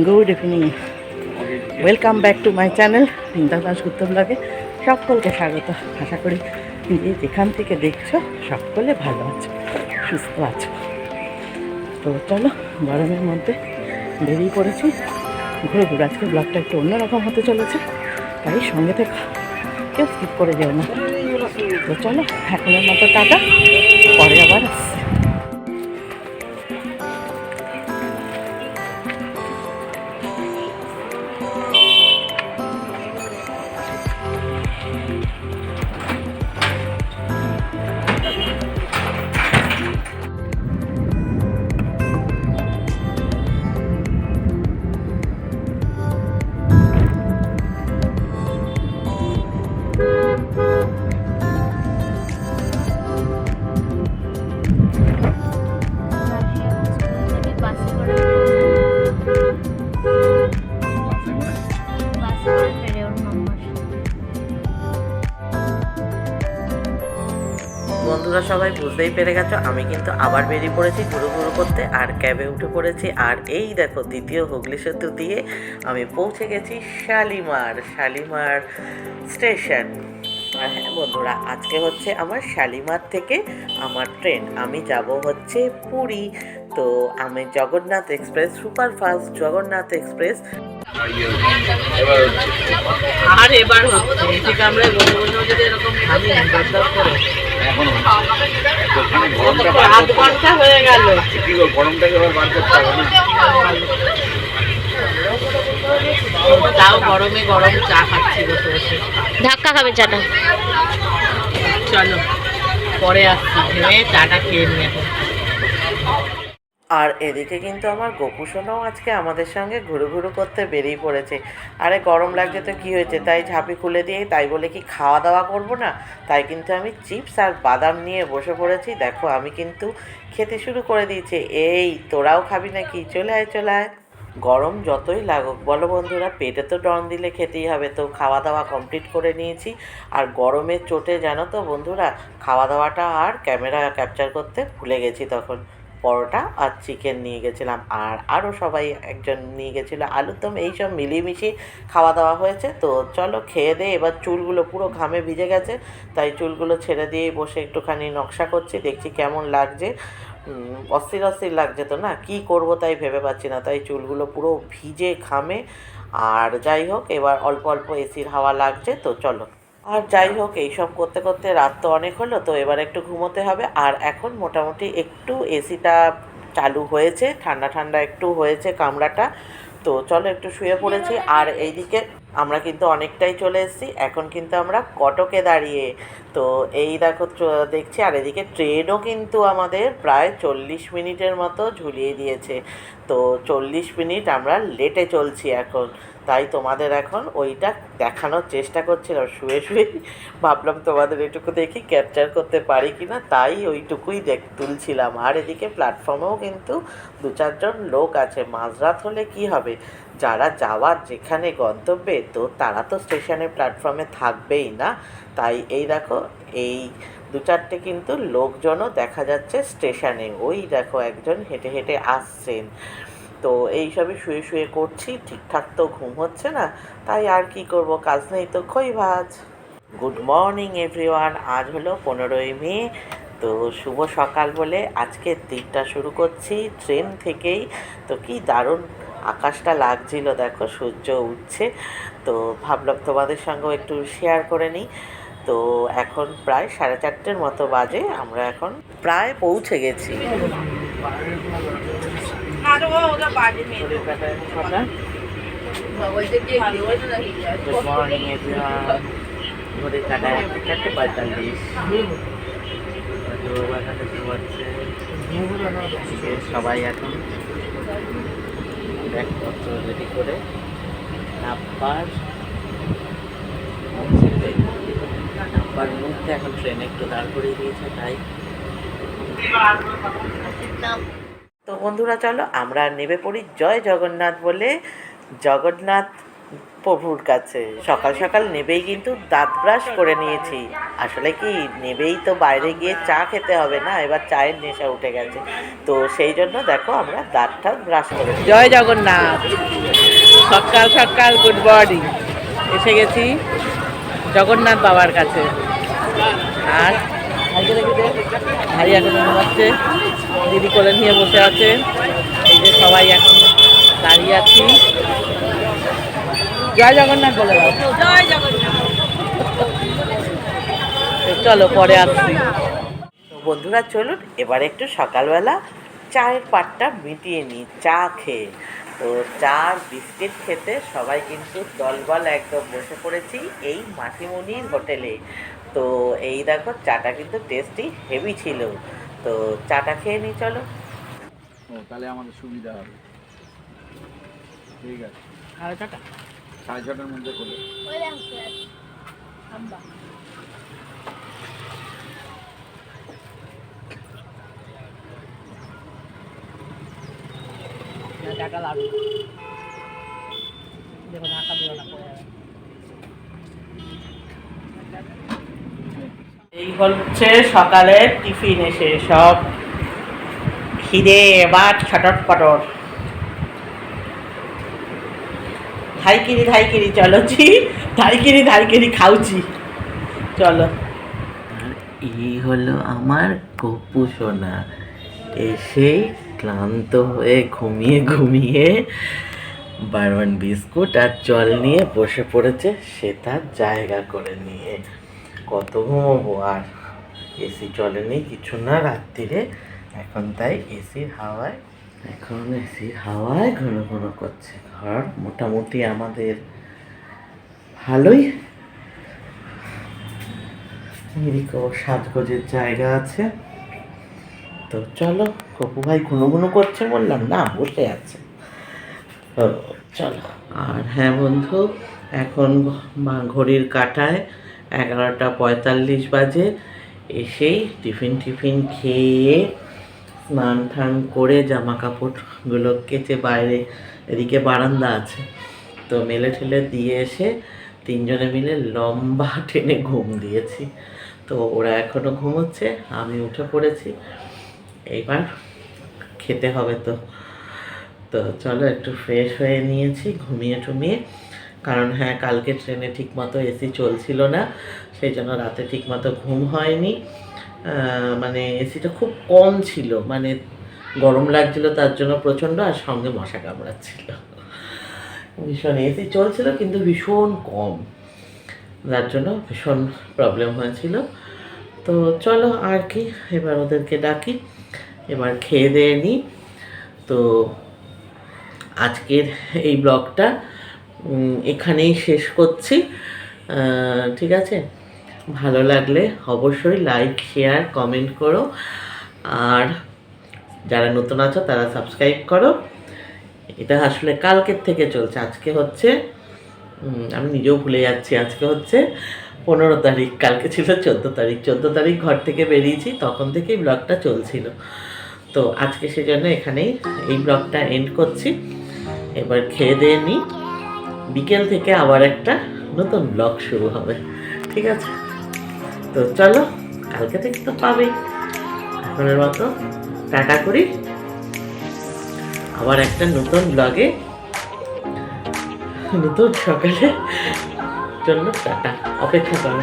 Good evening, welcome back to my channel Rinka Dasgupta ব্লগে সকলকে স্বাগত। আশা করি যে যেখান থেকে দেখছো সকলে ভালো আছো, সুস্থ আছো। তো চলো, গরমের মধ্যে বেরিয়ে পড়েছি ঘুরে ঘুরে। আজকে ব্লগটা একটু অন্যরকম হতে চলেছে, তাই সঙ্গে থেকে কেউ স্কিপ করে যেও না। তো চলো, এখনের মতো টাটা, পরে আবার আসছি। বন্ধুরা সবাই বুঝতেই পেরে গেছো, আমি কিন্তু আবার বেরিয়ে পড়েছি ঘুরু ঘুরু করতে, আর ক্যাবে উঠে পড়েছি। আর এই দেখো, দ্বিতীয় হুগলি সেতু দিয়ে আমি পৌঁছে গেছি শালিমার স্টেশন। আর হ্যাঁ বন্ধুরা, আজকে হচ্ছে আমার শালিমার থেকে আমার ট্রেন, আমি যাব হচ্ছে পুরী। তো আমি Jagannath express, superfast Jagannath express. আর এবার হচ্ছে ঠিক আমরা বন্ধু যদি এরকম ভাবি করে আধ ঘন্টা হয়ে গেল, গরমটাকে বার করতে হবে না। তাও গরমে গরম চা খাচ্ছি বসে বসে। ধাক্কা খাবে চাটা। চলো পরে আসছি, ভেবে চাটা খেয়ে নিয়ে। আর এদিকে কিন্তু আমার গোপুসোনাও আজকে আমাদের সঙ্গে ঘুরু ঘুরু করতে বেরিয়ে পড়েছে। আরে গরম লাগছে তো কী হয়েছে, তাই ঝাঁপি খুলে দিয়ে তাই বলে কি খাওয়া দাওয়া করব না, তাই কিন্তু আমি চিপস আর বাদাম নিয়ে বসে পড়েছি। দেখো আমি কিন্তু খেতে শুরু করে দিয়েছি। এই তোরাও খাবি নাকি? চলে আয় চলে আয়। গরম যতই লাগুক বলো বন্ধুরা, পেটে তো ডন দিলে খেতেই হবে। তো খাওয়া দাওয়া কমপ্লিট করে নিয়েছি। আর গরমের চোটে জানো তো বন্ধুরা, খাওয়া দাওয়াটা আর ক্যামেরা ক্যাপচার করতে ভুলে গেছি। তখন পরোটা আর চিকেন নিয়ে গেছিলাম, আর আরও সবাই একজন নিয়ে গেছিলো আলুর দম। এইসব মিলিয়ে মিশিয়ে খাওয়া দাওয়া হয়েছে। তো চলো খেয়ে দিয়ে, এবার চুলগুলো পুরো ঘামে ভিজে গেছে, তাই চুলগুলো ছেড়ে দিয়ে বসে একটুখানি নকশা করছি, দেখছি কেমন লাগছে। অস্থির অস্থির লাগছে তো না, কি করব তাই ভেবে পাচ্ছি না, তাই চুলগুলো পুরো ভিজে ঘামে। আর যাই হোক, এবার অল্প অল্প এসির হাওয়া লাগছে। তো চলো, আর যাই হোক, এইসব করতে করতে রাত তো অনেক হলো, তো এবার একটু ঘুমোতে হবে। আর এখন মোটামুটি একটু এসিটা চালু হয়েছে, ঠান্ডা ঠান্ডা একটু হয়েছে কামরাটা। তো চলো একটু শুয়ে পড়েছি। আর এইদিকে আমরা কিন্তু অনেকটাই চলে এসেছি, এখন কিন্তু আমরা কটকে দাঁড়িয়ে। তো এই দেখো দেখছি, আর এদিকে ট্রেনও কিন্তু আমাদের প্রায় 40 মিনিটের মতো ঝুলিয়ে দিয়েছে। তো 40 মিনিট আমরা লেটে চলছি এখন, তাই তোমাদের এখন ওইটা দেখানোর চেষ্টা করছিলাম শুয়ে শুয়ে। ভাবলাম তোমাদের এটুকু দেখি ক্যাপচার করতে পারি কি না, তাই ওইটুকুই তুলছিলাম। আর এদিকে প্ল্যাটফর্মেও কিন্তু 2-4 জন লোক আছে। মাঝরাত হলে কি হবে, যারা যাওয়ার যেখানে গন্তব্যে, তো তারা তো স্টেশনে প্ল্যাটফর্মে থাকবেই না। তাই এই দেখো, এই 2-4টে কিন্তু লোকজনও দেখা যাচ্ছে স্টেশনে। ওই দেখো একজন হেঁটে হেঁটে আসছেন। তো এইসবই শুয়ে শুয়ে করছি, ঠিকঠাক তো ঘুম হচ্ছে না, তাই আর কি করব, কাজ নেই তো খই ভাজ। গুড মর্নিং এভরিওয়ান, আজ হলো 15ই মে। তো শুভ সকাল বলে আজকের দিকটা শুরু করছি ট্রেন থেকেই। তো কি দারুণ আকাশটা লাগছিল, দেখো সূর্য উঠছে। তো ভাবলাম তোমাদের সঙ্গেও একটু শেয়ার করে নিই। তো এখন প্রায় 4:30 মতো বাজে, আমরা এখন প্রায় পৌঁছে গেছি। গুড মর্নিং এভরিওয়ান, ঘড়ির কাটায় 4:45। সবাই এখন ব্যাগপত্র রেডি করে নামবার মুহূর্তে এখন ট্রেন একটু দাঁড় করিয়ে দিয়েছে, তাই। তো বন্ধুরা চলো আমরা নেমে পড়ি জয় জগন্নাথ বলে। জগন্নাথ প্রভুর কাছে। সকাল সকাল নেবেই কিন্তু দাঁত ব্রাশ করে নিয়েছি। আসলে কি নেবেই তো বাইরে গিয়ে চা খেতে হবে না, এবার চায়ের নেশা উঠে গেছে, তো সেই জন্য দেখো আমরা দাঁতটা ব্রাশ করে। জয় জগন্নাথ। সকাল সকাল গুড মর্নিং। এসে গেছি জগন্নাথ বাবার কাছে। আর ভাই এখন ঘুমাচ্ছে, দিদি কোলে নিয়ে বসে আছে। এই যে সবাই এখন দাঁড়িয়ে আছি। জয় জগন্নাথ বলে দাও। জয় জগন্নাথ। চলো পরে আসছি। বন্ধুরা চলুন এবার একটু সকালবেলা চায়ের পাটটা মিটিয়ে নিই চা খেয়ে। তো চা আর বিস্কিট খেতে সবাই কিন্তু দলবল একদম বসে পড়েছি এই মাটিমণির হোটেলে। তো এই দেখো চাটা কিন্তু টেস্টি হেভি ছিল। তো চাটা খেয়ে নিই চলো। তাহলে আমাদের সুবিধা হবে। ঠিক আছে, 6:30 6:30টার মধ্যে করে টাকা লাগবে। দেখো ঢাকা দিও না পড়ে যাবে। এই হচ্ছে সকালের টিফিন এসে সব খিদে বাট ছটট পটর। ধাইকিরি চলো জি, ধাইকিরি খাউছি চলো। এই হলো আমার গপু সোনা, এসেই ক্লান্ত হয়ে ঘুমিয়ে বারওয়ান বিস্কুট আর জল নিয়ে বসে পড়েছে সে তার জায়গা করে নিয়ে। কত ঘুমোবো আর, এসি চলেনি কিছু না রাত্রিরে, এখন তাই এসির হাওয়ায় ঘন ঘন করছে। ঘর মোটামুটি আমাদের ভালোই, এদিকেও সাজগোজের জায়গা আছে। তো চলো, কপু ভাই ঘুনো করছে বললাম না, বসে আছে। তো চলো। আর হ্যাঁ বন্ধু, এখন ঘড়ির কাঁটায় 11:45 বাজে। এসেই টিফিন খেয়ে স্নান টান করে জামা কাপড়গুলো কেচে বাইরে এদিকে বারান্দা আছে তো মেলে ঠেলে দিয়ে এসে তিনজনে মিলে লম্বা টেনে ঘুম দিয়েছি। তো ওরা এখনও ঘুমোচ্ছে, আমি উঠে পড়েছি, এইবার খেতে হবে। তো তো চলো একটু ফ্রেশ হয়ে নিয়েছি ঘুমিয়ে, কারণ হ্যাঁ কালকে ট্রেনে ঠিকমতো এসি চলছিল না, সেই জন্য রাতে ঠিকমতো ঘুম হয়নি। মানে এসিটা খুব কম ছিল, মানে গরম লাগছিল তার জন্য প্রচণ্ড, আর সঙ্গে মশা কামড়াচ্ছিল ভীষণ। এসি চলছিল কিন্তু ভীষণ কম, যার জন্য ভীষণ প্রবলেম হয়েছিল। তো চলো আর কি, এবার ওদেরকে ডাকি, এবার খেয়ে দিয়ে নিই। তো আজকের এই ব্লগটা এখানেই শেষ করছি। ঠিক আছে, ভালো লাগলে অবশ্যই লাইক শেয়ার কমেন্ট করো, আর যারা নতুন আছো তারা সাবস্ক্রাইব করো। এটা আসলে কালকের থেকে চলছে, আজকে হচ্ছে আমি নিজেও ভুলে যাচ্ছি, আজকে হচ্ছে 15 তারিখ, কালকে ছিল 14 তারিখ। 14 তারিখ ঘর থেকে বেরিয়েছি, তখন থেকেই ব্লগটা চলছিল। তো আজকে সেজন্য এখানেই এই ব্লগটা এন্ড করছি। এবার খেয়ে দিয়ে নিই, বিকেল থেকে আবার একটা নতুন ব্লগ শুরু হবে। ঠিক আছে, তো চলো, কালকে থেকে তো পাবেই। এখনের মতো টাটা করি, আবার একটা নতুন ব্লগে নতুন সকালে জন্য টাটা, অপেক্ষা করো।